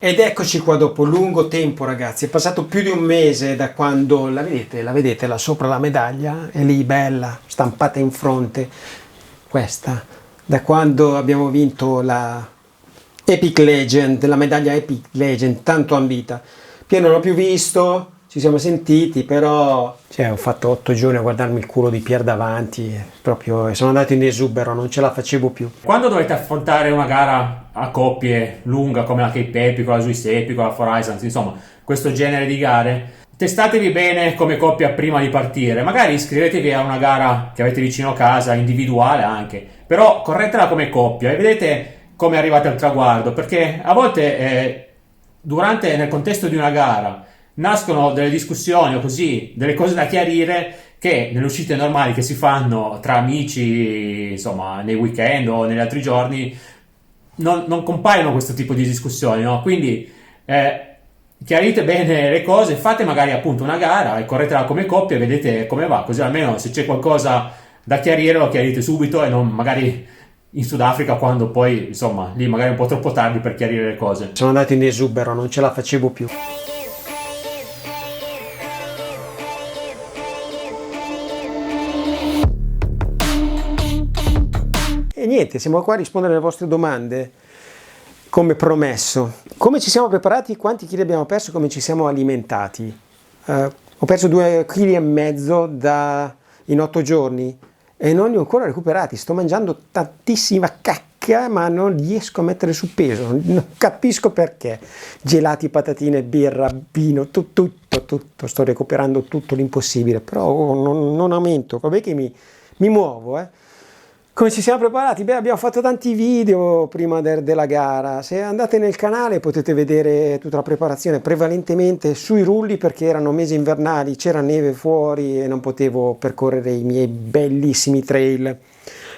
Ed eccoci qua dopo lungo tempo, ragazzi. È passato più di un mese da quando la vedete là sopra la medaglia, è lì bella, stampata in fronte, questa, da quando abbiamo vinto la Epic Legend, la medaglia Epic Legend, tanto ambita. Io non l'ho più visto, ci siamo sentiti, però ho fatto 8 giorni a guardarmi il culo di Pier davanti, proprio sono andato in esubero, non ce la facevo più. Quando dovete affrontare una gara a coppie lunga come la Cape Epic, la Swiss Epic, la Horizons, insomma, questo genere di gare, testatevi bene come coppia prima di partire. Magari iscrivetevi a una gara che avete vicino a casa, individuale anche, però corretela come coppia e vedete come arrivate al traguardo, perché a volte nel contesto di una gara nascono delle discussioni o così, delle cose da chiarire che nelle uscite normali che si fanno tra amici, insomma, nei weekend o negli altri giorni, non compaiono questo tipo di discussioni, no? Quindi chiarite bene le cose, fate magari appunto una gara e corretela come coppia e vedete come va, così almeno se c'è qualcosa da chiarire lo chiarite subito e non magari in Sudafrica quando poi, insomma, lì magari è un po' troppo tardi per chiarire le cose. Sono andato in esubero, non ce la facevo più. E niente, siamo qua a rispondere alle vostre domande, come promesso. Come ci siamo preparati, quanti chili abbiamo perso, come ci siamo alimentati? Ho perso 2,5 kg in 8 giorni e non li ho ancora recuperati. Sto mangiando tantissima cacca, ma non riesco a mettere su peso. Non capisco perché. Gelati, patatine, birra, vino, tutto. Sto recuperando tutto l'impossibile, però non aumento. Vabbè che mi muovo, Come ci siamo preparati? Beh, abbiamo fatto tanti video prima della gara. Se andate nel canale potete vedere tutta la preparazione, prevalentemente sui rulli perché erano mesi invernali, c'era neve fuori e non potevo percorrere i miei bellissimi trail.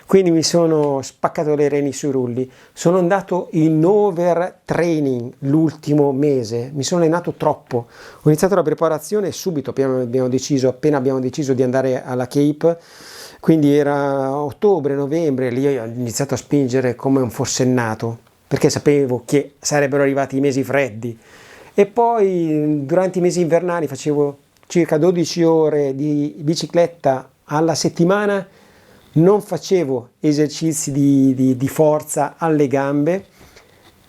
Quindi mi sono spaccato le reni sui rulli. Sono andato in overtraining l'ultimo mese, mi sono allenato troppo. Ho iniziato la preparazione subito, appena abbiamo deciso di andare alla Cape. Quindi era ottobre, novembre, lì ho iniziato a spingere come un forsennato, perché sapevo che sarebbero arrivati i mesi freddi. E poi durante i mesi invernali facevo circa 12 ore di bicicletta alla settimana, non facevo esercizi di forza alle gambe,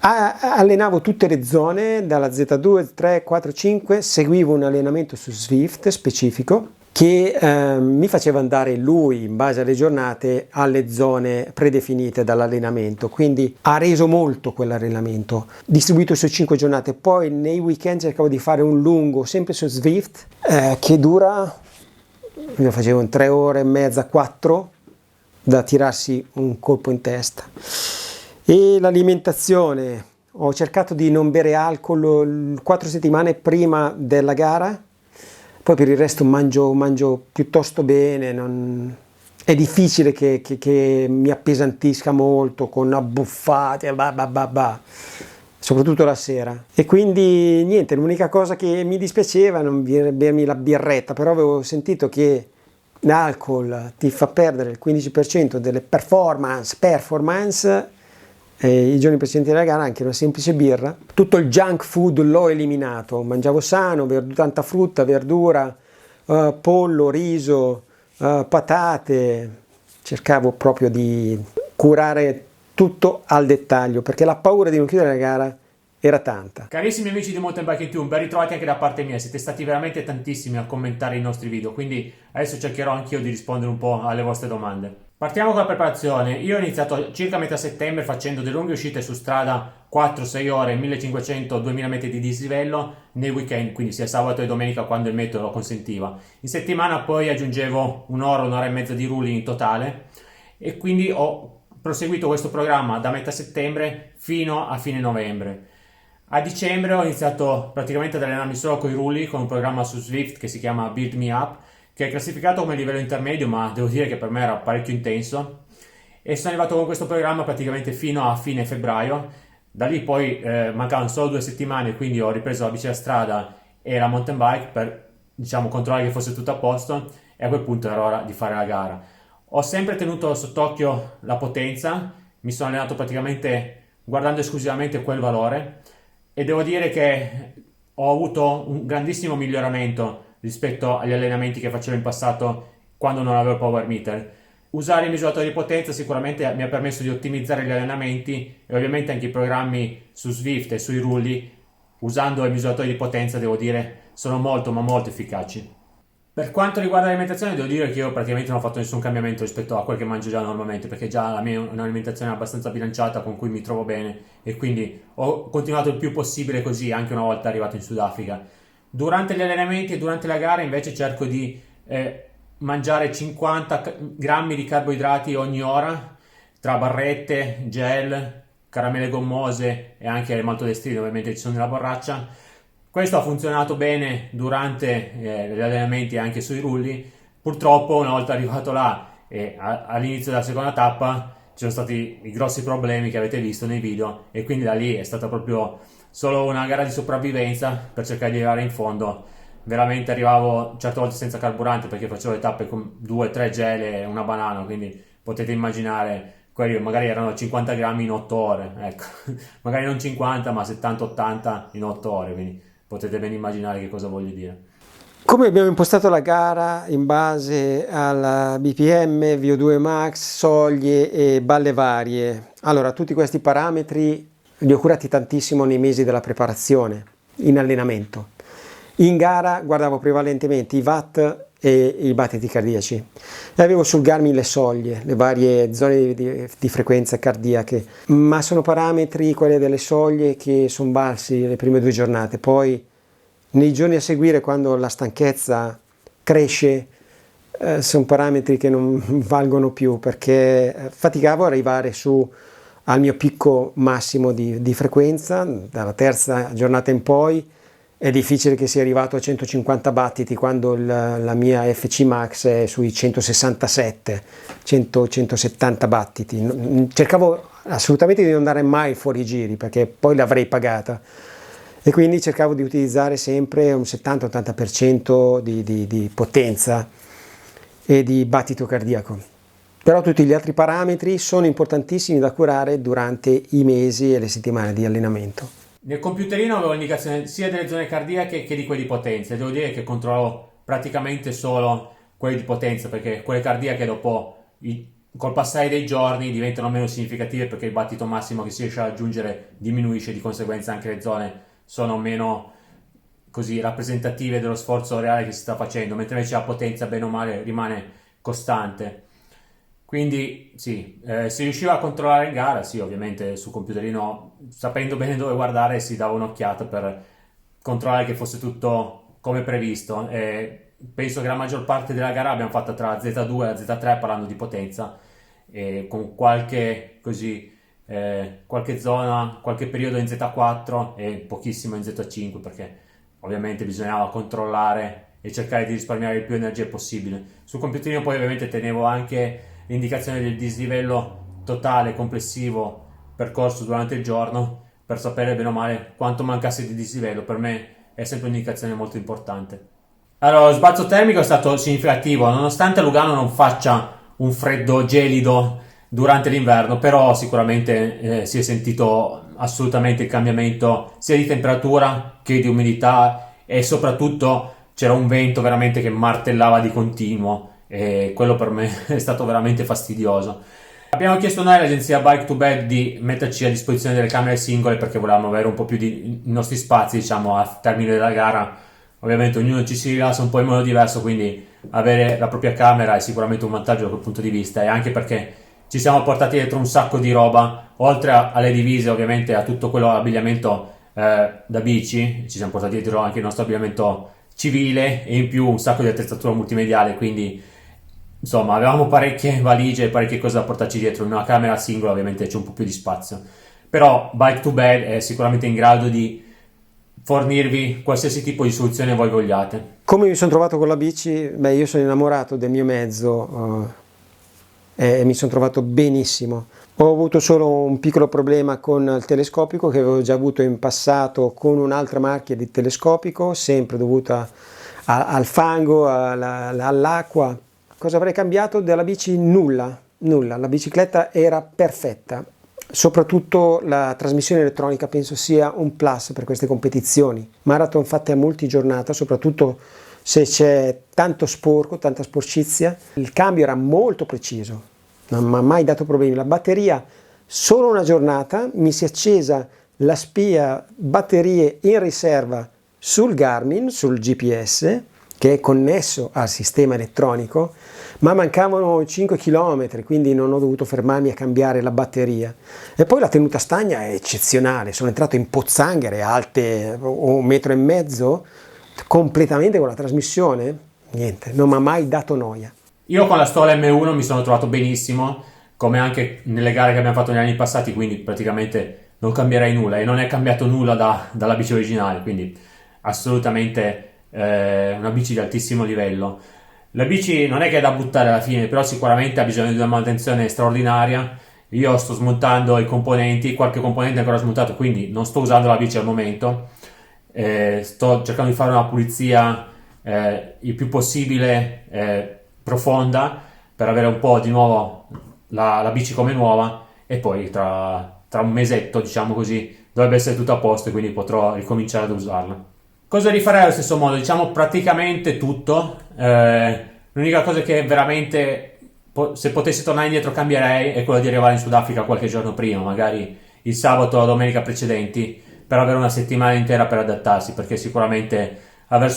allenavo tutte le zone, dalla Z2, 3, 4, 5, seguivo un allenamento su Zwift specifico, che mi faceva andare lui in base alle giornate alle zone predefinite dall'allenamento, quindi ha reso molto quell'allenamento distribuito su 5 giornate. Poi nei weekend cercavo di fare un lungo sempre su Zwift che dura, lo facevo in 3 ore e mezza, 4, da tirarsi un colpo in testa. E l'alimentazione, ho cercato di non bere alcol 4 settimane prima della gara. Poi per il resto mangio piuttosto bene, è difficile che mi appesantisca molto con abbuffate, soprattutto la sera. E quindi niente, l'unica cosa che mi dispiaceva è non bermi la birretta, però avevo sentito che l'alcol ti fa perdere il 15% delle performance, i giorni precedenti della gara anche una semplice birra. Tutto il junk food l'ho eliminato, mangiavo sano, tanta frutta, verdura, pollo, riso, patate, cercavo proprio di curare tutto al dettaglio perché la paura di non chiudere la gara era tanta. Carissimi amici di Mountain Biking Tune, ben ritrovati anche da parte mia, siete stati veramente tantissimi a commentare i nostri video, quindi adesso cercherò anch'io di rispondere un po' alle vostre domande. Partiamo con la preparazione. Io ho iniziato circa a metà settembre facendo delle lunghe uscite su strada, 4-6 ore, 1500-2000 metri di dislivello nei weekend, quindi sia sabato e domenica quando il meteo lo consentiva. In settimana poi aggiungevo un'ora e mezza di rulling in totale e quindi ho proseguito questo programma da metà settembre fino a fine novembre. A dicembre ho iniziato praticamente ad allenarmi solo con i rulli, con un programma su Zwift che si chiama Build Me Up, che è classificato come livello intermedio, ma devo dire che per me era parecchio intenso. E sono arrivato con questo programma praticamente fino a fine febbraio. Da lì poi mancavano solo 2 settimane, quindi ho ripreso la bici da strada e la mountain bike per, diciamo, controllare che fosse tutto a posto, e a quel punto era ora di fare la gara. Ho sempre tenuto sott'occhio la potenza, mi sono allenato praticamente guardando esclusivamente quel valore. e devo dire che ho avuto un grandissimo miglioramento rispetto agli allenamenti che facevo in passato quando non avevo il power meter. Usare il misuratore di potenza sicuramente mi ha permesso di ottimizzare gli allenamenti e ovviamente anche i programmi su Swift e sui rulli, usando il misuratore di potenza, devo dire, sono molto ma molto efficaci. Per quanto riguarda l'alimentazione, devo dire che io praticamente non ho fatto nessun cambiamento rispetto a quel che mangio già normalmente, perché già la mia è un'alimentazione abbastanza bilanciata con cui mi trovo bene e quindi ho continuato il più possibile così anche una volta arrivato in Sudafrica. Durante gli allenamenti e durante la gara invece cerco di mangiare 50 grammi di carboidrati ogni ora, tra barrette, gel, caramelle gommose e anche le maltodestrine ovviamente ci sono nella borraccia. Questo ha funzionato bene durante gli allenamenti e anche sui rulli. Purtroppo una volta arrivato là e all'inizio della seconda tappa ci sono stati i grossi problemi che avete visto nei video e quindi da lì è stata proprio solo una gara di sopravvivenza per cercare di arrivare in fondo. Veramente arrivavo certe volte senza carburante perché facevo le tappe con 2-3 gel e una banana, quindi potete immaginare, quelli magari erano 50 grammi in 8 ore, ecco, magari non 50 ma 70-80 in 8 ore, quindi potete ben immaginare che cosa voglio dire. Come abbiamo impostato la gara in base alla BPM, VO2 max, soglie e balle varie? Allora, tutti questi parametri li ho curati tantissimo nei mesi della preparazione, in allenamento. In gara guardavo prevalentemente i watt e i battiti cardiaci e avevo sul Garmin le soglie, le varie zone di frequenza cardiache, ma sono parametri, quelle delle soglie, che sono balzi le prime 2 giornate. Poi nei giorni a seguire, quando la stanchezza cresce, sono parametri che non valgono più, perché faticavo ad arrivare al mio picco massimo di frequenza. Dalla terza giornata in poi è difficile che sia arrivato a 150 battiti quando la mia FC Max è sui 167, 170 battiti. Cercavo assolutamente di non andare mai fuori giri, perché poi l'avrei pagata. E quindi cercavo di utilizzare sempre un 70-80% di potenza e di battito cardiaco. Però tutti gli altri parametri sono importantissimi da curare durante i mesi e le settimane di allenamento. Nel computerino avevo indicazione sia delle zone cardiache che di quelle di potenza. Devo dire che controllo praticamente solo quelle di potenza, perché quelle cardiache dopo, col passare dei giorni, diventano meno significative, perché il battito massimo che si riesce a raggiungere diminuisce, di conseguenza anche le zone sono meno così rappresentative dello sforzo reale che si sta facendo, mentre invece la potenza bene o male rimane costante. Quindi sì, si riusciva a controllare in gara, sì, ovviamente sul computerino, sapendo bene dove guardare, si dava un'occhiata per controllare che fosse tutto come previsto. E penso che la maggior parte della gara l'abbiamo fatta tra Z2 e Z3 parlando di potenza, e con qualche così qualche zona, qualche periodo in Z4 e pochissimo in Z5, perché ovviamente bisognava controllare e cercare di risparmiare il più energia possibile. Sul computerino poi ovviamente tenevo anche l'indicazione del dislivello totale complessivo percorso durante il giorno, per sapere bene o male quanto mancasse di dislivello. Per me è sempre un'indicazione molto importante. Allora, lo sbalzo termico è stato significativo, nonostante Lugano non faccia un freddo gelido durante l'inverno, però sicuramente si è sentito assolutamente il cambiamento sia di temperatura che di umidità, e soprattutto c'era un vento veramente che martellava di continuo, e quello per me è stato veramente fastidioso. Abbiamo chiesto noi all'agenzia Bike2Bed di metterci a disposizione delle camere singole, perché volevamo avere un po' più di nostri spazi, diciamo, al termine della gara. Ovviamente ognuno ci si rilassa un po' in modo diverso, quindi avere la propria camera è sicuramente un vantaggio da quel punto di vista, e anche perché ci siamo portati dietro un sacco di roba, oltre alle divise, ovviamente a tutto quello abbigliamento da bici. Ci siamo portati dietro anche il nostro abbigliamento civile e in più un sacco di attrezzatura multimediale, quindi insomma avevamo parecchie valigie e parecchie cose da portarci dietro. In una camera singola ovviamente c'è un po' più di spazio, però Bike2Bed è sicuramente in grado di fornirvi qualsiasi tipo di soluzione voi vogliate. Come mi sono trovato con la bici? Beh, io sono innamorato del mio mezzo e mi sono trovato benissimo. Ho avuto solo un piccolo problema con il telescopico, che avevo già avuto in passato con un'altra marchia di telescopico, sempre dovuta al fango, all'acqua. Cosa avrei cambiato della bici? Nulla. La bicicletta era perfetta. Soprattutto la trasmissione elettronica penso sia un plus per queste competizioni. Marathon fatte a multigiornata, soprattutto se c'è tanto sporco, tanta sporcizia. Il cambio era molto preciso, non mi ha mai dato problemi. La batteria, solo una giornata, mi si è accesa la spia batterie in riserva sul Garmin, sul GPS, che è connesso al sistema elettronico, ma mancavano 5 km, quindi non ho dovuto fermarmi a cambiare la batteria. E poi la tenuta stagna è eccezionale, sono entrato in pozzanghere alte 1,5 metri, completamente con la trasmissione, niente, non mi ha mai dato noia. Io con la Stola M1 mi sono trovato benissimo, come anche nelle gare che abbiamo fatto negli anni passati, quindi praticamente non cambierei nulla e non è cambiato nulla dalla bici originale, quindi assolutamente una bici di altissimo livello. La bici non è che è da buttare alla fine, però sicuramente ha bisogno di una manutenzione straordinaria. Io sto smontando i componenti, qualche componente è ancora smontato, quindi non sto usando la bici al momento. Sto cercando di fare una pulizia il più possibile profonda per avere un po' di nuovo la bici come nuova, e poi tra un mesetto, diciamo così, dovrebbe essere tutto a posto e quindi potrò ricominciare ad usarla. Cosa rifarei allo stesso modo? Diciamo praticamente tutto. L'unica cosa che veramente, se potessi tornare indietro, cambierei è quella di arrivare in Sudafrica qualche giorno prima, magari il sabato o la domenica precedenti, per avere una settimana intera per adattarsi, perché sicuramente aver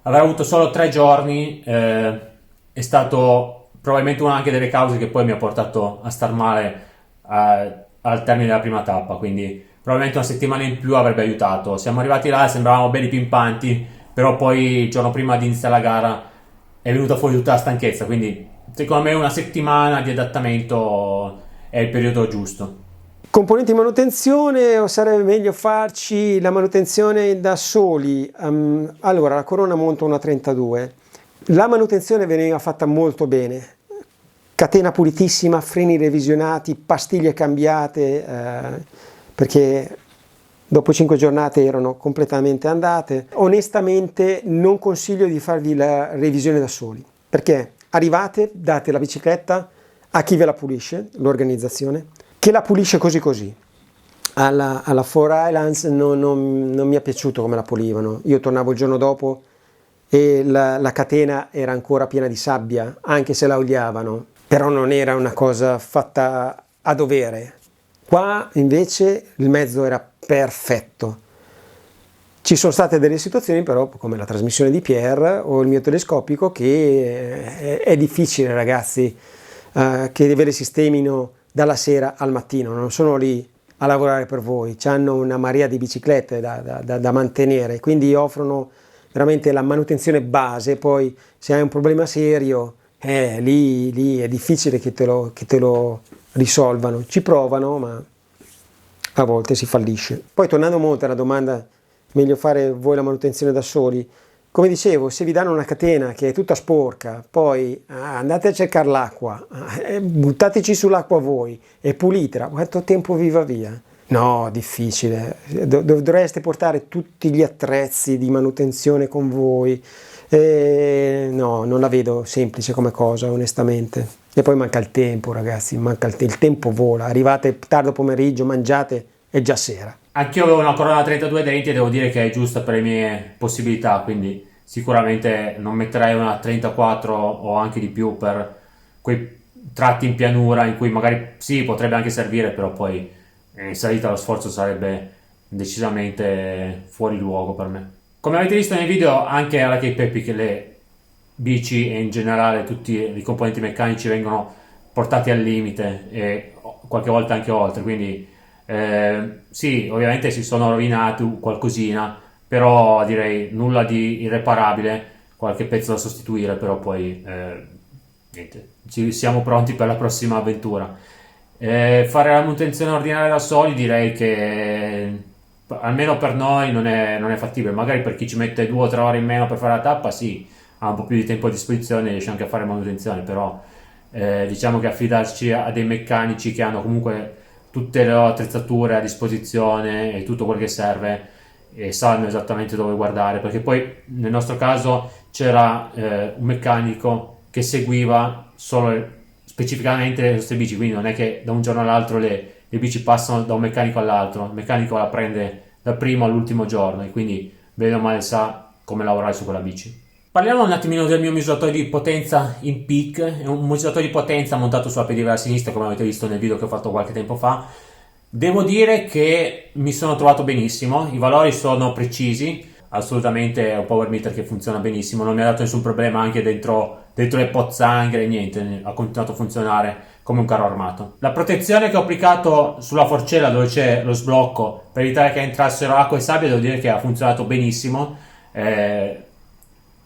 avuto solo 3 giorni è stato probabilmente una anche delle cause che poi mi ha portato a star male al termine della prima tappa, quindi probabilmente una settimana in più avrebbe aiutato. Siamo arrivati là e sembravamo belli pimpanti, però poi il giorno prima di iniziare la gara è venuta fuori tutta la stanchezza, quindi secondo me una settimana di adattamento è il periodo giusto. Componenti di manutenzione, o sarebbe meglio farci la manutenzione da soli? Allora, la Corona monta una 32. La manutenzione veniva fatta molto bene. Catena pulitissima, freni revisionati, pastiglie cambiate, perché dopo 5 giornate erano completamente andate. Onestamente non consiglio di farvi la revisione da soli, perché arrivate, date la bicicletta a chi ve la pulisce, l'organizzazione, che la pulisce così così. Alla Four Islands non mi è piaciuto come la pulivano. Io tornavo il giorno dopo e la catena era ancora piena di sabbia, anche se la oliavano, però non era una cosa fatta a dovere. Qua invece il mezzo era perfetto. Ci sono state delle situazioni però, come la trasmissione di Pierre o il mio telescopico, che è difficile, ragazzi, che ve le sistemino dalla sera al mattino, non sono lì a lavorare per voi, hanno una marea di biciclette da mantenere, quindi offrono veramente la manutenzione base. Poi se hai un problema serio, lì è difficile che te lo risolvano, ci provano, ma a volte si fallisce. Poi tornando molto alla domanda, meglio fare voi la manutenzione da soli, come dicevo, se vi danno una catena che è tutta sporca, poi andate a cercare l'acqua, buttateci sull'acqua voi e pulitela, quanto tempo vi va via? No, difficile, dovreste portare tutti gli attrezzi di manutenzione con voi, no, non la vedo semplice come cosa, onestamente. E poi manca il tempo, ragazzi, il tempo vola, arrivate tardo pomeriggio, mangiate, è già sera. Anch'io avevo una Corona 32 denti e devo dire che è giusta per le mie possibilità, quindi sicuramente non metterei una 34 o anche di più per quei tratti in pianura in cui magari sì, potrebbe anche servire, però poi in salita lo sforzo sarebbe decisamente fuori luogo per me. Come avete visto nei video, anche alla Cape Epic che le bici e in generale tutti i componenti meccanici vengono portati al limite e qualche volta anche oltre, quindi sì, ovviamente si sono rovinati qualcosina, però direi nulla di irreparabile, qualche pezzo da sostituire, però poi niente, siamo pronti per la prossima avventura. Fare la manutenzione ordinaria da soli direi che almeno per noi non è fattibile, magari per chi ci mette 2 o 3 ore in meno per fare la tappa sì, ha un po' più di tempo a disposizione, riesce anche a fare manutenzione, però diciamo che affidarci a dei meccanici che hanno comunque tutte le attrezzature a disposizione e tutto quel che serve e sanno esattamente dove guardare, perché poi nel nostro caso c'era un meccanico che seguiva solo specificamente le nostre bici, quindi non è che da un giorno all'altro le le bici passano da un meccanico all'altro, il meccanico la prende dal primo all'ultimo giorno e quindi bene o male sa come lavorare su quella bici. Parliamo un attimino del mio misuratore di potenza in peak, è un misuratore di potenza montato sulla pedivela sinistra come avete visto nel video che ho fatto qualche tempo fa. Devo dire che mi sono trovato benissimo, i valori sono precisi, assolutamente è un power meter che funziona benissimo, non mi ha dato nessun problema anche dentro le pozzanghere, niente, ha continuato a funzionare come un carro armato. La protezione che ho applicato sulla forcella dove c'è lo sblocco per evitare che entrassero acqua e sabbia, devo dire che ha funzionato benissimo.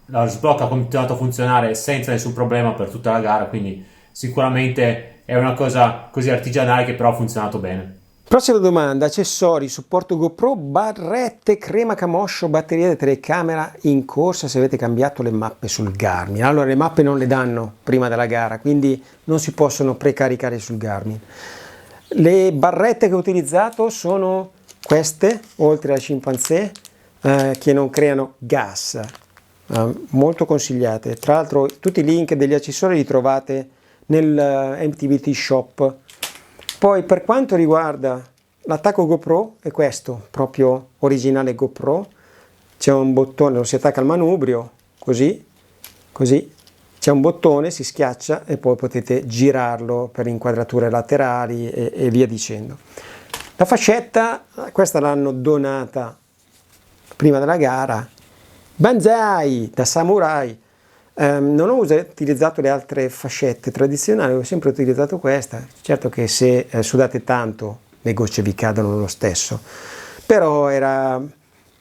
Lo sblocco ha continuato a funzionare senza nessun problema per tutta la gara, quindi sicuramente è una cosa così artigianale che però ha funzionato bene. Prossima domanda: accessori, supporto GoPro, barrette, crema camoscio, batteria di telecamera in corsa se avete cambiato le mappe sul Garmin. Allora, le mappe non le danno prima della gara, quindi non si possono precaricare sul Garmin. Le barrette che ho utilizzato sono queste, oltre al Chimpanzé, che non creano gas, molto consigliate. Tra l'altro tutti i link degli accessori li trovate nel MTBT Shop. Poi per quanto riguarda l'attacco GoPro, è questo, proprio originale GoPro, c'è un bottone, lo si attacca al manubrio, così, c'è un bottone, si schiaccia e poi potete girarlo per inquadrature laterali e via dicendo. La fascetta, questa l'hanno donata prima della gara, Banzai, da samurai. Non ho utilizzato le altre fascette tradizionali, ho sempre utilizzato questa. Certo che se sudate tanto le gocce vi cadono lo stesso, però era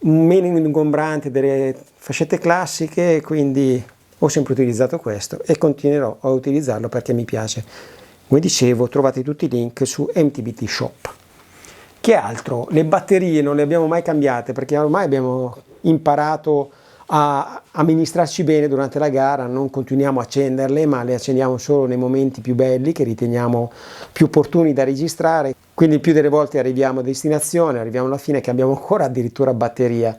meno ingombrante delle fascette classiche, quindi ho sempre utilizzato questo e continuerò a utilizzarlo perché mi piace. Come dicevo, trovate tutti i link su MTBT Shop. Che altro? Le batterie non le abbiamo mai cambiate perché ormai abbiamo imparato a amministrarci bene durante la gara, non continuiamo a accenderle, ma le accendiamo solo nei momenti più belli che riteniamo più opportuni da registrare. Quindi più delle volte arriviamo a destinazione, arriviamo alla fine che abbiamo ancora addirittura batteria.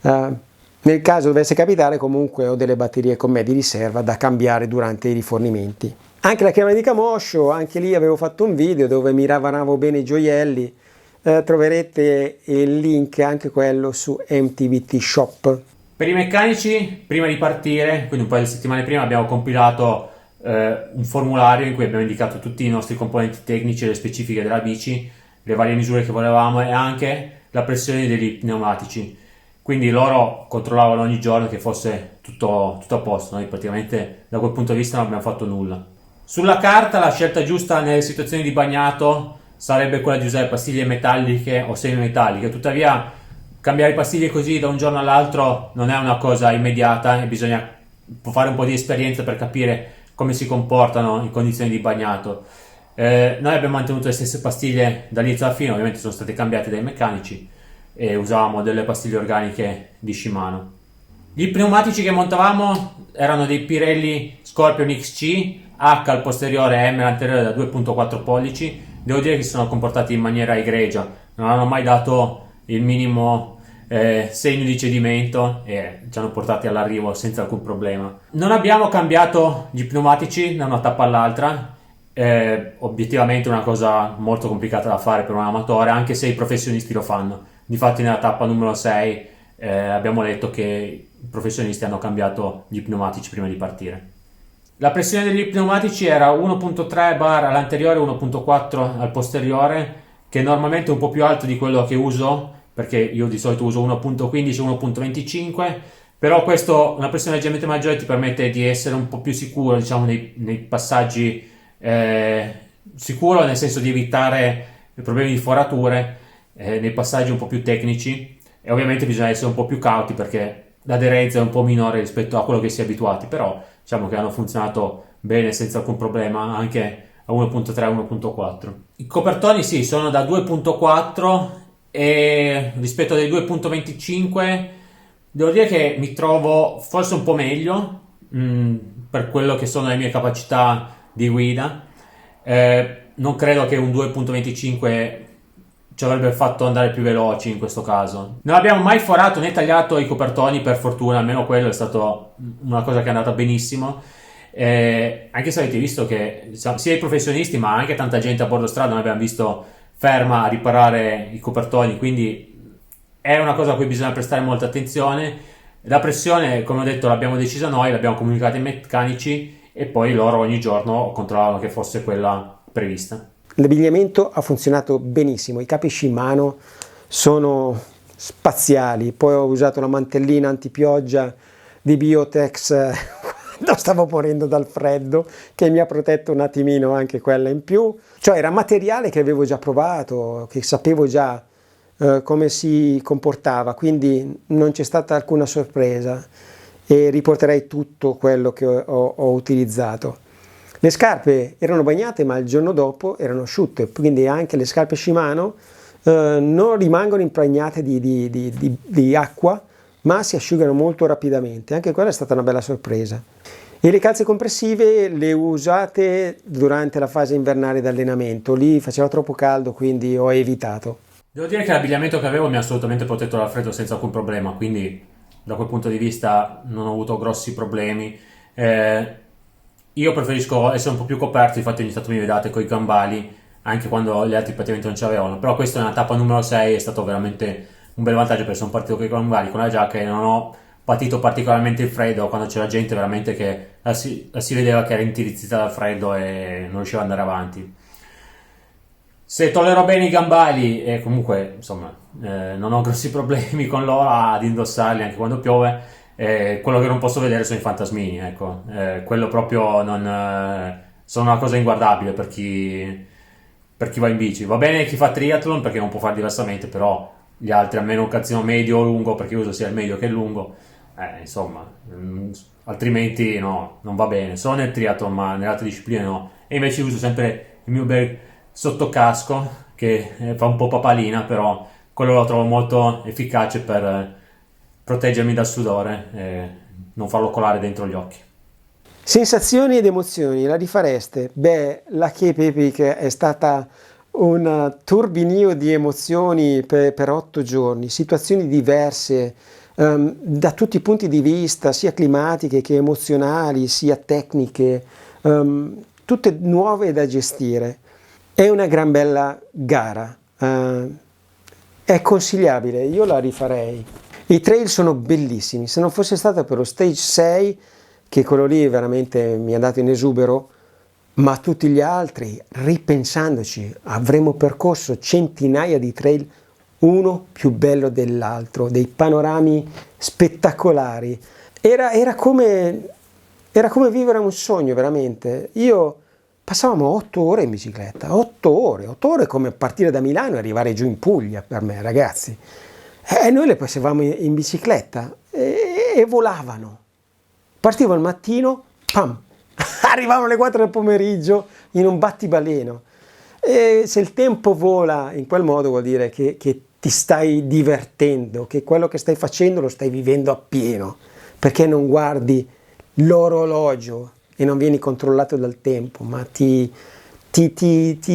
Nel caso dovesse capitare, comunque ho delle batterie con me di riserva da cambiare durante i rifornimenti. Anche la crema di camoscio, anche lì avevo fatto un video dove mi ravanavo bene i gioielli. Troverete il link anche quello su MTBT Shop. Per i meccanici, prima di partire, quindi un paio di settimane prima, abbiamo compilato un formulario in cui abbiamo indicato tutti i nostri componenti tecnici e le specifiche della bici, le varie misure che volevamo e anche la pressione degli pneumatici. Quindi loro controllavano ogni giorno che fosse tutto a posto, noi praticamente da quel punto di vista non abbiamo fatto nulla. Sulla carta la scelta giusta nelle situazioni di bagnato sarebbe quella di usare pastiglie metalliche o semimetalliche, tuttavia cambiare pastiglie così da un giorno all'altro non è una cosa immediata e bisogna fare un po' di esperienza per capire come si comportano in condizioni di bagnato. Noi abbiamo mantenuto le stesse pastiglie dall'inizio alla fine, ovviamente sono state cambiate dai meccanici e usavamo delle pastiglie organiche di Shimano. Gli pneumatici che montavamo erano dei Pirelli Scorpion XC H al posteriore, M all'anteriore da 2.4 pollici. Devo dire che si sono comportati in maniera egregia, non hanno mai dato il minimo segno di cedimento e ci hanno portati all'arrivo senza alcun problema. Non abbiamo cambiato gli pneumatici da una tappa all'altra, obiettivamente è una cosa molto complicata da fare per un amatore, anche se i professionisti lo fanno. Difatti nella tappa numero 6 abbiamo letto che i professionisti hanno cambiato gli pneumatici prima di partire. La pressione degli pneumatici era 1.3 bar all'anteriore e 1.4 al posteriore, che normalmente è un po' più alto di quello che uso, perché io di solito uso 1.15 e 1.25, però questo, una pressione leggermente maggiore ti permette di essere un po' più sicuro, diciamo, nei passaggi, sicuro nel senso di evitare problemi di forature, nei passaggi un po' più tecnici, e ovviamente bisogna essere un po' più cauti perché l'aderenza è un po' minore rispetto a quello che si è abituati, però diciamo che hanno funzionato bene senza alcun problema anche a 1.3 e 1.4. I copertoni sì, sono da 2.4 e rispetto ai 2.25 devo dire che mi trovo forse un po' meglio per quello che sono le mie capacità di guida. Non credo che un 2.25 ci avrebbe fatto andare più veloci in questo caso. Non abbiamo mai forato né tagliato i copertoni, per fortuna, almeno quello è stato una cosa che è andata benissimo. Anche se avete visto che sia i professionisti ma anche tanta gente a bordo strada non abbiamo visto ferma a riparare i copertoni, quindi è una cosa a cui bisogna prestare molta attenzione. La pressione, come ho detto, l'abbiamo decisa noi, l'abbiamo comunicata ai meccanici e poi loro ogni giorno controllavano che fosse quella prevista. L'abbigliamento ha funzionato benissimo, i capi Shimano sono spaziali, poi ho usato la mantellina antipioggia di Biotex quando stavo morendo dal freddo, che mi ha protetto un attimino anche quella in più, cioè era materiale che avevo già provato, che sapevo già come si comportava, quindi non c'è stata alcuna sorpresa e riporterei tutto quello che ho utilizzato. Le scarpe erano bagnate ma il giorno dopo erano asciutte, quindi anche le scarpe Shimano non rimangono impregnate di acqua, ma si asciugano molto rapidamente. Anche quella è stata una bella sorpresa. E le calze compressive le usate durante la fase invernale d'allenamento, lì faceva troppo caldo, quindi ho evitato. Devo dire che l'abbigliamento che avevo mi ha assolutamente protetto dal freddo senza alcun problema, quindi da quel punto di vista non ho avuto grossi problemi. Io preferisco essere un po' più coperto, infatti ogni tanto mi vedate con i gambali, anche quando gli altri praticamente non ce l'avevano, però questa è una tappa numero 6, è stato veramente un bel vantaggio perché sono partito con i gambali, con la giacca e non ho patito particolarmente il freddo, quando c'era gente veramente che la si vedeva che era intirizzita dal freddo e non riusciva ad andare avanti. Se tollero bene i gambali e comunque insomma non ho grossi problemi con loro ad indossarli anche quando piove, quello che non posso vedere sono i fantasmini, ecco. Quello proprio non, sono una cosa inguardabile per chi va in bici. Va bene chi fa triathlon perché non può fare diversamente, però gli altri, almeno un calzino medio o lungo, perché io uso sia il medio che il lungo, insomma, altrimenti no, non va bene. Solo nel triathlon, ma nelle altre discipline no. E invece uso sempre il mio bel sottocasco che fa un po' papalina, però quello lo trovo molto efficace per proteggermi dal sudore e non farlo colare dentro gli occhi. Sensazioni ed emozioni, la rifareste? Beh, la Cape Epic è stata un turbinio di emozioni per 8 giorni, situazioni diverse da tutti i punti di vista, sia climatiche che emozionali, sia tecniche, tutte nuove da gestire. È una gran bella gara, è consigliabile, io la rifarei. I trail sono bellissimi, se non fosse stato per lo stage 6, che quello lì veramente mi ha dato in esubero, ma tutti gli altri, ripensandoci, avremmo percorso centinaia di trail, uno più bello dell'altro, dei panorami spettacolari. Era come vivere un sogno, veramente. Passavamo 8 ore in bicicletta, 8 ore come partire da Milano e arrivare giù in Puglia per me, ragazzi. E noi le passavamo in bicicletta e volavano. Partivo al mattino, pam, arrivavano alle 4 del pomeriggio in un battibaleno. E se il tempo vola in quel modo vuol dire che ti stai divertendo, che quello che stai facendo lo stai vivendo appieno, perché non guardi l'orologio e non vieni controllato dal tempo, ma ti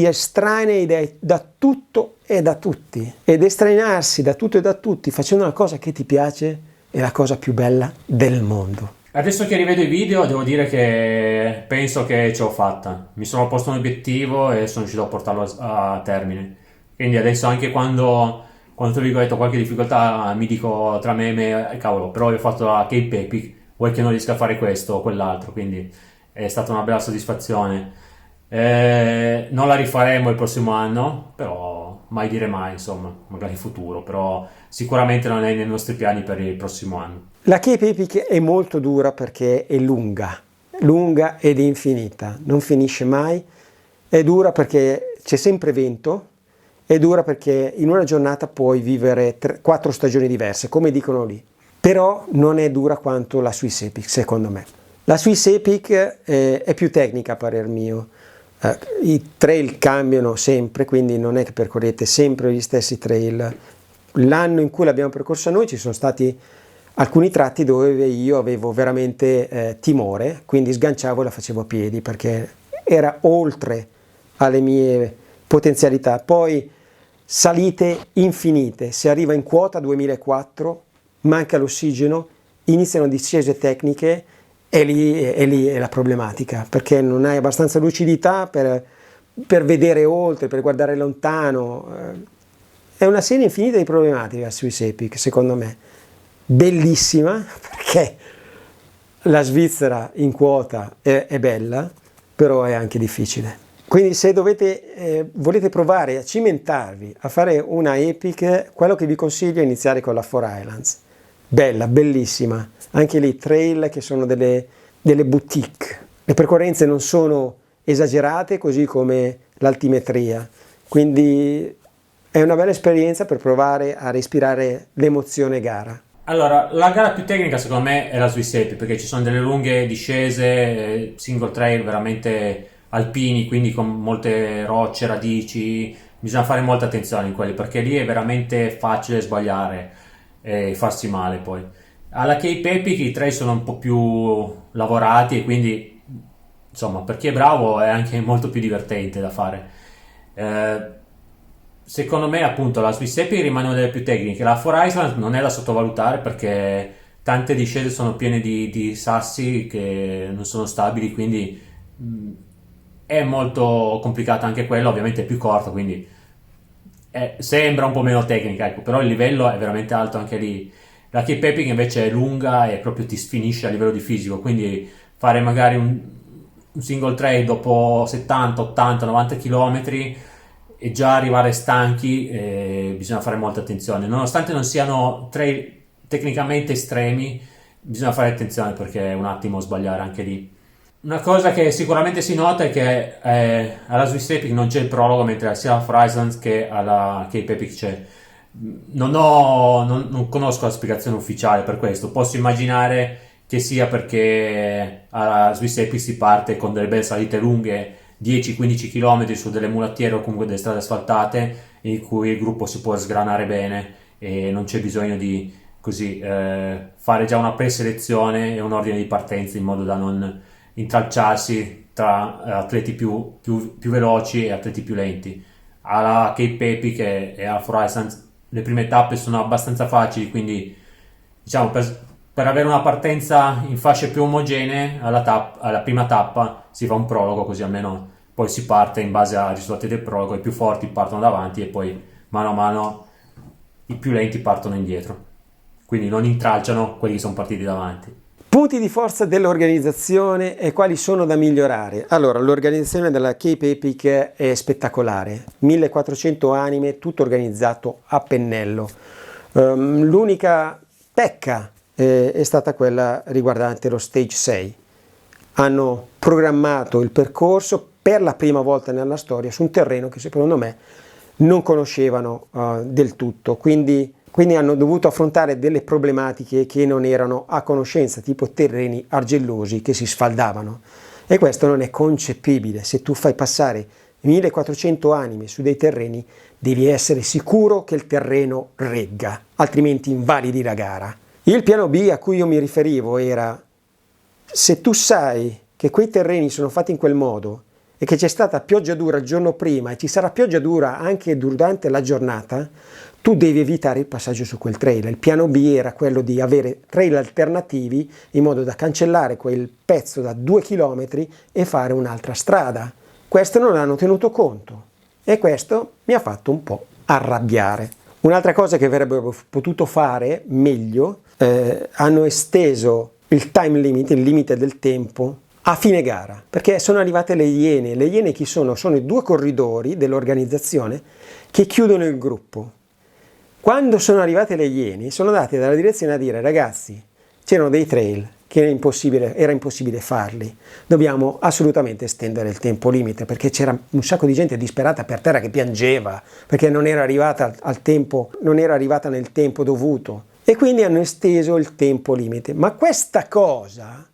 estranei da tutto e da tutti. Ed estranearsi da tutto e da tutti facendo una cosa che ti piace è la cosa più bella del mondo. Adesso che rivedo i video devo dire che penso che ce l'ho fatta. Mi sono posto un obiettivo e sono riuscito a portarlo a termine. Quindi adesso anche quando tra virgolette ho qualche difficoltà mi dico tra me e me, cavolo, però ho fatto la Cape Epic, vuoi che non riesca a fare questo o quell'altro, quindi è stata una bella soddisfazione. Non la rifaremo il prossimo anno, però mai dire mai, insomma, magari in futuro, però sicuramente non è nei nostri piani per il prossimo anno. La Cape Epic è molto dura perché è lunga ed infinita, non finisce mai, è dura perché c'è sempre vento, è dura perché in una giornata puoi vivere 4 stagioni diverse, come dicono lì, però non è dura quanto la Swiss Epic, secondo me. La Swiss Epic è più tecnica a parer mio, i trail cambiano sempre, quindi non è che percorrete sempre gli stessi trail. L'anno in cui l'abbiamo percorsa noi ci sono stati alcuni tratti dove io avevo veramente timore, quindi sganciavo e la facevo a piedi perché era oltre alle mie potenzialità. Poi salite infinite, si arriva in quota 2004, manca l'ossigeno, iniziano discese tecniche e lì è la problematica, perché non hai abbastanza lucidità per per vedere oltre, per guardare lontano. È una serie infinita di problematiche la Swiss Epic, secondo me. Bellissima, perché la Svizzera in quota è bella, però è anche difficile. Quindi se volete provare a cimentarvi, a fare una Epic, quello che vi consiglio è iniziare con la Four Islands. Bella, bellissima. Anche lì trail che sono delle boutique. Le percorrenze non sono esagerate, così come l'altimetria. Quindi è una bella esperienza per provare a respirare l'emozione gara. Allora, la gara più tecnica secondo me è la Swiss Epic, perché ci sono delle lunghe discese, single trail veramente alpini, quindi con molte rocce, radici. Bisogna fare molta attenzione in quelli, perché lì è veramente facile sbagliare e farsi male poi. Alla Cape Epic i trail sono un po' più lavorati e quindi, insomma, per chi è bravo è anche molto più divertente da fare. Secondo me appunto la Swiss Epic rimane una delle più tecniche, la Four Island non è da sottovalutare perché tante discese sono piene di sassi che non sono stabili, quindi è molto complicata anche quella, ovviamente è più corta, quindi sembra un po' meno tecnica, ecco, però il livello è veramente alto anche lì. La Cape Epic invece è lunga e proprio ti sfinisce a livello di fisico, quindi fare magari un single trail dopo 70, 80, 90 km e già arrivare stanchi, bisogna fare molta attenzione. Nonostante non siano trail tecnicamente estremi, bisogna fare attenzione perché è un attimo sbagliare anche lì. Una cosa che sicuramente si nota è che alla Swiss Epic non c'è il prologo, mentre sia alla Four Islands che alla Cape Epic c'è. Non conosco la spiegazione ufficiale per questo, posso immaginare che sia perché alla Swiss Epic si parte con delle belle salite lunghe, 10-15 km su delle mulattiere o comunque delle strade asfaltate, in cui il gruppo si può sgranare bene e non c'è bisogno di così fare già una preselezione e un ordine di partenza in modo da non intralciarsi tra atleti più veloci e atleti più lenti. Alla Cape Epic e alla Four Islands le prime tappe sono abbastanza facili, quindi diciamo per avere una partenza in fasce più omogenee alla prima tappa si fa un prologo, così almeno poi si parte in base ai risultati del prologo, i più forti partono davanti e poi mano a mano i più lenti partono indietro, quindi non intralciano quelli che sono partiti davanti. Punti di forza dell'organizzazione e quali sono da migliorare? Allora, l'organizzazione della Cape Epic è spettacolare, 1400 anime, tutto organizzato a pennello. L'unica pecca è stata quella riguardante lo Stage 6. Hanno programmato il percorso per la prima volta nella storia su un terreno che secondo me non conoscevano del tutto, quindi hanno dovuto affrontare delle problematiche che non erano a conoscenza, tipo terreni argillosi che si sfaldavano, e questo non è concepibile. Se tu fai passare 1400 anime su dei terreni devi essere sicuro che il terreno regga, altrimenti invalidi la gara. Il piano B a cui io mi riferivo era: se tu sai che quei terreni sono fatti in quel modo e che c'è stata pioggia dura il giorno prima e ci sarà pioggia dura anche durante la giornata, tu devi evitare il passaggio su quel trail. Il piano B era quello di avere trail alternativi in modo da cancellare quel pezzo da 2 km e fare un'altra strada. Questo non hanno tenuto conto e questo mi ha fatto un po' arrabbiare. Un'altra cosa che avrebbero potuto fare meglio, hanno esteso il time limit, il limite del tempo, a fine gara, perché sono arrivate le Iene. Le Iene chi sono? Sono i due corridori dell'organizzazione che chiudono il gruppo. Quando sono arrivate le Iene sono andate dalla direzione a dire: ragazzi, c'erano dei trail che era impossibile farli, dobbiamo assolutamente estendere il tempo limite, perché c'era un sacco di gente disperata per terra che piangeva perché non era arrivata al tempo, non era arrivata nel tempo dovuto, e quindi hanno esteso il tempo limite. Ma questa cosa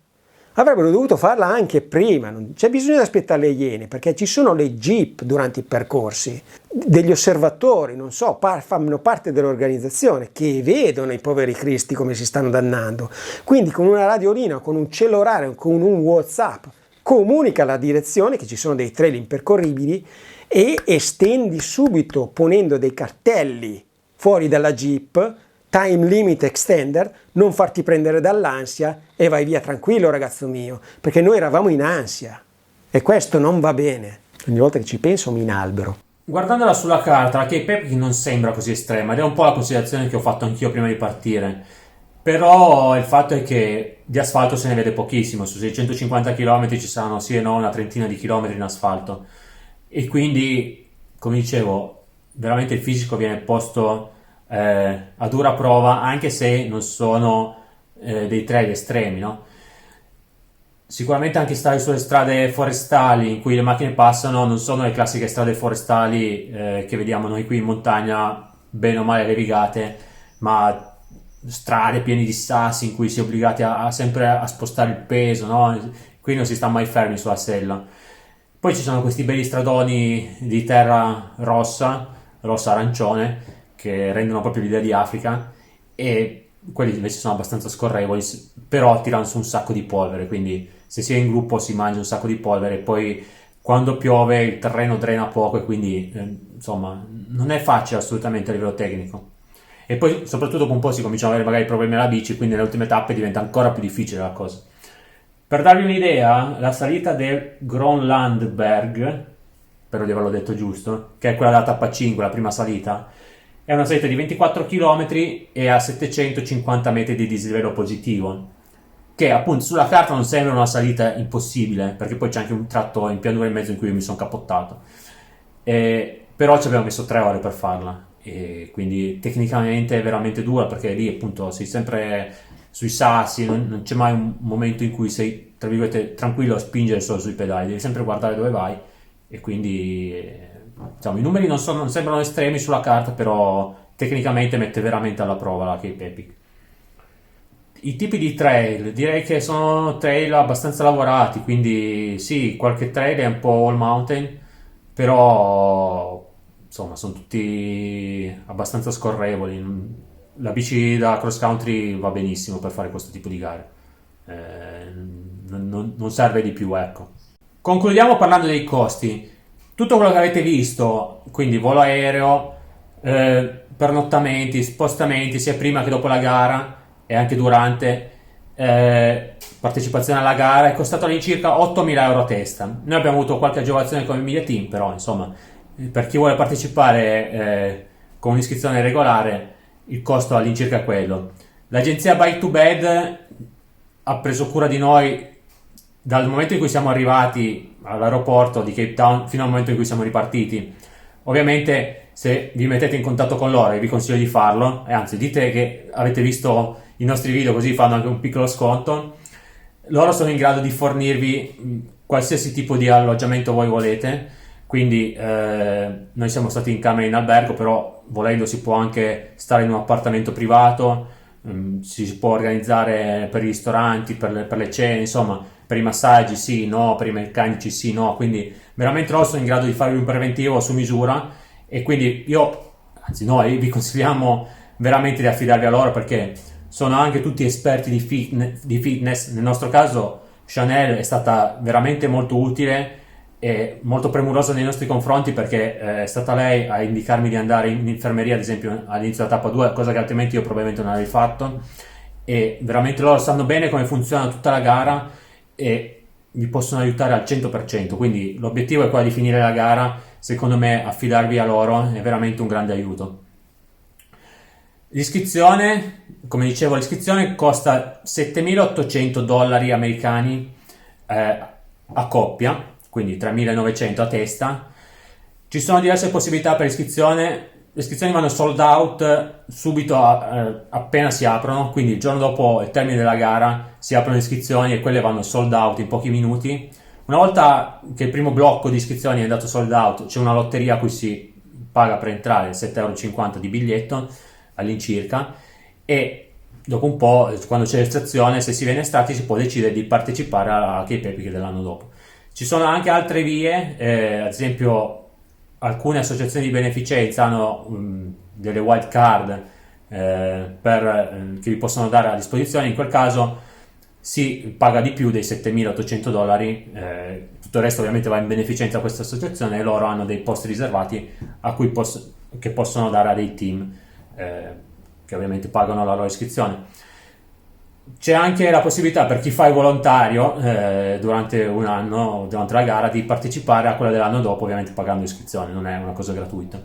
avrebbero dovuto farla anche prima, non c'è bisogno di aspettare le Iene, perché ci sono le jeep durante i percorsi, degli osservatori, non so, fanno parte dell'organizzazione, che vedono i poveri cristi come si stanno dannando. Quindi con una radiolina, con un cellulare, con un WhatsApp, comunica la direzione che ci sono dei trail impercorribili e estendi subito ponendo dei cartelli fuori dalla jeep: time limit extender, non farti prendere dall'ansia e vai via tranquillo, ragazzo mio, perché noi eravamo in ansia e questo non va bene. Ogni volta che ci penso mi inalbero. Guardandola sulla carta, la Cape Epic non sembra così estrema ed è un po' la considerazione che ho fatto anch'io prima di partire. Però il fatto è che di asfalto se ne vede pochissimo, su 650 km ci saranno sì e no una trentina di chilometri in asfalto. E quindi, come dicevo, veramente il fisico viene posto a dura prova, anche se non sono dei trail estremi, no? Sicuramente anche stare sulle strade forestali in cui le macchine passano non sono le classiche strade forestali che vediamo noi qui in montagna, bene o male levigate, ma strade piene di sassi in cui si è obbligati sempre a spostare il peso, no? Qui non si sta mai fermi sulla sella. Poi ci sono questi belli stradoni di terra rossa, rossa-arancione, che rendono proprio l'idea di Africa, e quelli invece sono abbastanza scorrevoli, però tirano su un sacco di polvere, quindi se si è in gruppo si mangia un sacco di polvere, e poi quando piove il terreno drena poco e quindi insomma non è facile assolutamente a livello tecnico. E poi soprattutto dopo un po' si cominciano ad avere magari problemi alla bici, quindi nelle ultime tappe diventa ancora più difficile la cosa. Per darvi un'idea, la salita del Gronlandberg, spero di averlo detto giusto, che è quella della tappa 5, la prima salita, è una salita di 24 km e a 750 metri di dislivello positivo, che appunto sulla carta non sembra una salita impossibile, perché poi c'è anche un tratto in pianura in mezzo in cui io mi sono cappottato. Però ci abbiamo messo 3 ore per farla, e quindi tecnicamente è veramente dura, perché lì appunto sei sempre sui sassi, non c'è mai un momento in cui sei, tra virgolette, tranquillo a spingere solo sui pedali, devi sempre guardare dove vai, e quindi diciamo, i numeri non sembrano estremi sulla carta, però tecnicamente mette veramente alla prova la Cape Epic. I tipi di trail, direi che sono trail abbastanza lavorati, quindi sì, qualche trail è un po' all mountain, però insomma sono tutti abbastanza scorrevoli. La bici da cross country va benissimo per fare questo tipo di gare. Non serve di più, ecco. Concludiamo parlando dei costi. Tutto quello che avete visto, quindi volo aereo, pernottamenti, spostamenti sia prima che dopo la gara e anche durante, partecipazione alla gara, è costato all'incirca 8.000 euro a testa. Noi abbiamo avuto qualche agevolazione come Media Team, però insomma per chi vuole partecipare con un'iscrizione regolare il costo all'incirca è quello. L'agenzia Bike to Bed ha preso cura di noi dal momento in cui siamo arrivati all'aeroporto di Cape Town fino al momento in cui siamo ripartiti. Ovviamente se vi mettete in contatto con loro, e vi consiglio di farlo, e anzi dite che avete visto i nostri video, così fanno anche un piccolo sconto. Loro sono in grado di fornirvi qualsiasi tipo di alloggiamento voi volete, quindi noi siamo stati in camera in albergo, però volendo si può anche stare in un appartamento privato, si può organizzare per i ristoranti, per le cene, insomma per i massaggi sì, no, per i meccanici sì, no, quindi veramente loro sono in grado di farvi un preventivo su misura, e quindi noi vi consigliamo veramente di affidarvi a loro, perché sono anche tutti esperti di fitness. Nel nostro caso Chanel è stata veramente molto utile e molto premurosa nei nostri confronti, perché è stata lei a indicarmi di andare in infermeria ad esempio all'inizio della tappa 2, cosa che altrimenti io probabilmente non avrei fatto, e veramente loro sanno bene come funziona tutta la gara e vi possono aiutare al 100%, quindi l'obiettivo è quello di finire la gara. Secondo me affidarvi a loro è veramente un grande aiuto. L'iscrizione, come dicevo, l'iscrizione costa $7.800 americani a coppia, quindi 3.900 a testa. Ci sono diverse possibilità per iscrizione. Le iscrizioni vanno sold out subito appena si aprono, quindi il giorno dopo il termine della gara si aprono le iscrizioni e quelle vanno sold out in pochi minuti. Una volta che il primo blocco di iscrizioni è andato sold out, c'è una lotteria a cui si paga per entrare, 7,50 € di biglietto all'incirca, e dopo un po', quando c'è l'estrazione, se si viene estratti si può decidere di partecipare alla Cape Epic dell'anno dopo. Ci sono anche altre vie, ad esempio alcune associazioni di beneficenza hanno delle wild card che vi possono dare a disposizione. In quel caso si paga di più dei $7.800, tutto il resto ovviamente va in beneficenza a questa associazione, e loro hanno dei posti riservati che possono dare a dei team che ovviamente pagano la loro iscrizione. c'è anche la possibilità per chi fa il volontario durante un anno, durante la gara, di partecipare a quella dell'anno dopo, ovviamente pagando iscrizione, non è una cosa gratuita.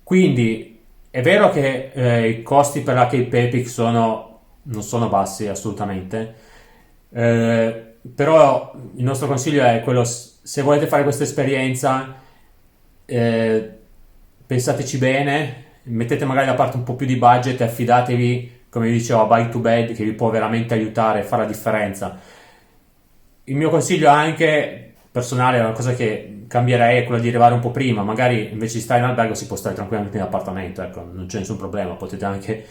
Quindi è vero che i costi per la Cape Epic non sono bassi assolutamente, però il nostro consiglio è quello, se volete fare questa esperienza, pensateci bene, mettete magari da parte un po' più di budget e affidatevi, come vi dicevo, a Bike to Bed, che vi può veramente aiutare a fare la differenza. Il mio consiglio anche personale, è una cosa che cambierei, è quella di arrivare un po' prima. Magari invece di stare in albergo si può stare tranquillamente in appartamento, ecco, non c'è nessun problema. Potete anche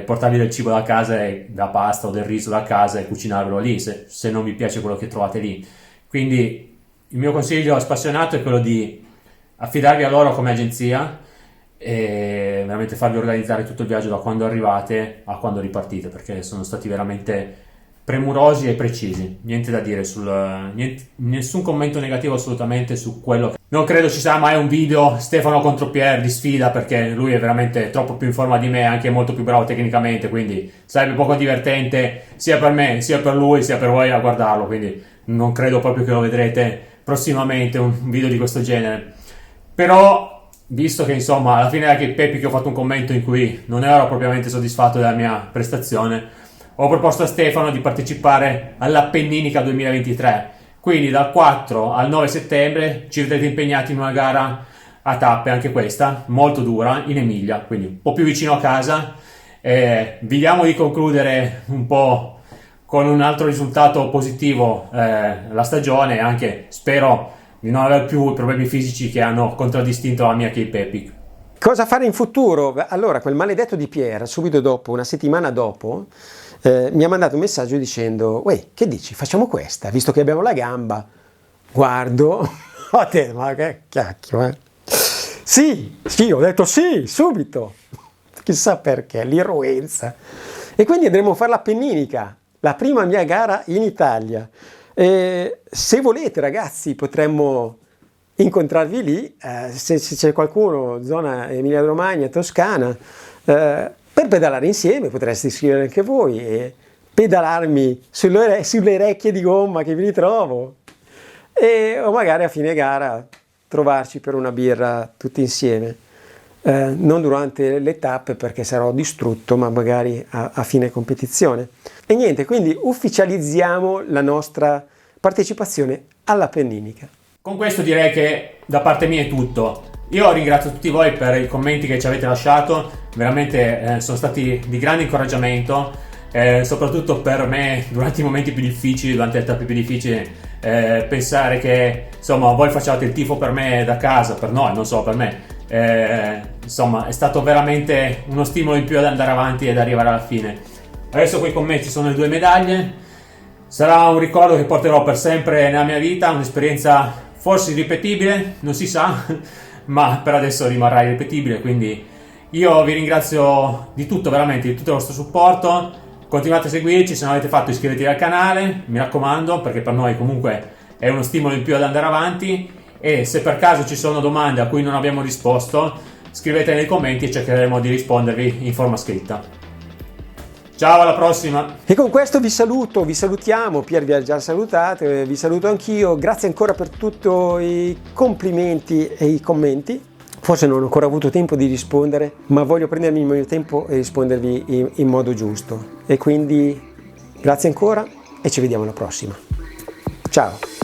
portarvi del cibo da casa, da pasta o del riso da casa e cucinarvelo lì, se non vi piace quello che trovate lì. Quindi il mio consiglio spassionato è quello di affidarvi a loro come agenzia e veramente farvi organizzare tutto il viaggio da quando arrivate a quando ripartite, perché sono stati veramente premurosi e precisi. Niente da dire nessun commento negativo assolutamente su quello che... Non credo ci sarà mai un video Stefano contro Pier di sfida, perché lui è veramente troppo più in forma di me, anche molto più bravo tecnicamente, quindi sarebbe poco divertente sia per me, sia per lui, sia per voi a guardarlo, quindi non credo proprio che lo vedrete prossimamente un video di questo genere. Però, visto che insomma alla fine da Cape Epic ho fatto un commento in cui non ero propriamente soddisfatto della mia prestazione, ho proposto a Stefano di partecipare all'Appenninica 2023. Quindi dal 4 al 9 settembre ci vedrete impegnati in una gara a tappe, anche questa molto dura, in Emilia, quindi un po' più vicino a casa. Vediamo di concludere un po' con un altro risultato positivo la stagione, anche spero di non avere più i problemi fisici che hanno contraddistinto la mia Cape Epic. Cosa fare in futuro? Allora, quel maledetto di Pier, subito dopo, una settimana dopo, mi ha mandato un messaggio dicendo: uè, che dici, facciamo questa, visto che abbiamo la gamba. Guardo, ho detto, ma che cacchio, eh? Sì, ho detto sì, subito. Chissà perché, l'irruenza. E quindi andremo a fare l'Appenninica, la prima mia gara in Italia. Se volete, ragazzi, potremmo incontrarvi lì, se c'è qualcuno, zona Emilia-Romagna, Toscana, per pedalare insieme. Potreste iscrivere anche voi e pedalarmi sulle orecchie di gomma che vi ritrovo, o magari a fine gara trovarci per una birra tutti insieme, non durante le tappe perché sarò distrutto, ma magari a fine competizione. E niente, quindi ufficializziamo la nostra partecipazione all'Appenninica. Con questo direi che da parte mia è tutto. Io ringrazio tutti voi per i commenti che ci avete lasciato, veramente sono stati di grande incoraggiamento, soprattutto per me durante i momenti più difficili, durante le tappe più difficili, pensare che insomma voi facciate il tifo per me da casa, per noi, non solo per me, insomma è stato veramente uno stimolo in più ad andare avanti ed arrivare alla fine. Adesso qui con me ci sono le 2 medaglie, sarà un ricordo che porterò per sempre nella mia vita, un'esperienza forse irripetibile, non si sa, ma per adesso rimarrà irripetibile. Quindi io vi ringrazio di tutto, veramente di tutto il vostro supporto. Continuate a seguirci, se non l'avete fatto iscrivetevi al canale, mi raccomando, perché per noi comunque è uno stimolo in più ad andare avanti. E se per caso ci sono domande a cui non abbiamo risposto, scrivetele nei commenti e cercheremo di rispondervi in forma scritta. Ciao, alla prossima! E con questo vi saluto, vi salutiamo, Pier vi ha già salutato, vi saluto anch'io, grazie ancora per tutti i complimenti e i commenti. Forse non ho ancora avuto tempo di rispondere, ma voglio prendermi il mio tempo e rispondervi in modo giusto. E quindi grazie ancora e ci vediamo alla prossima. Ciao!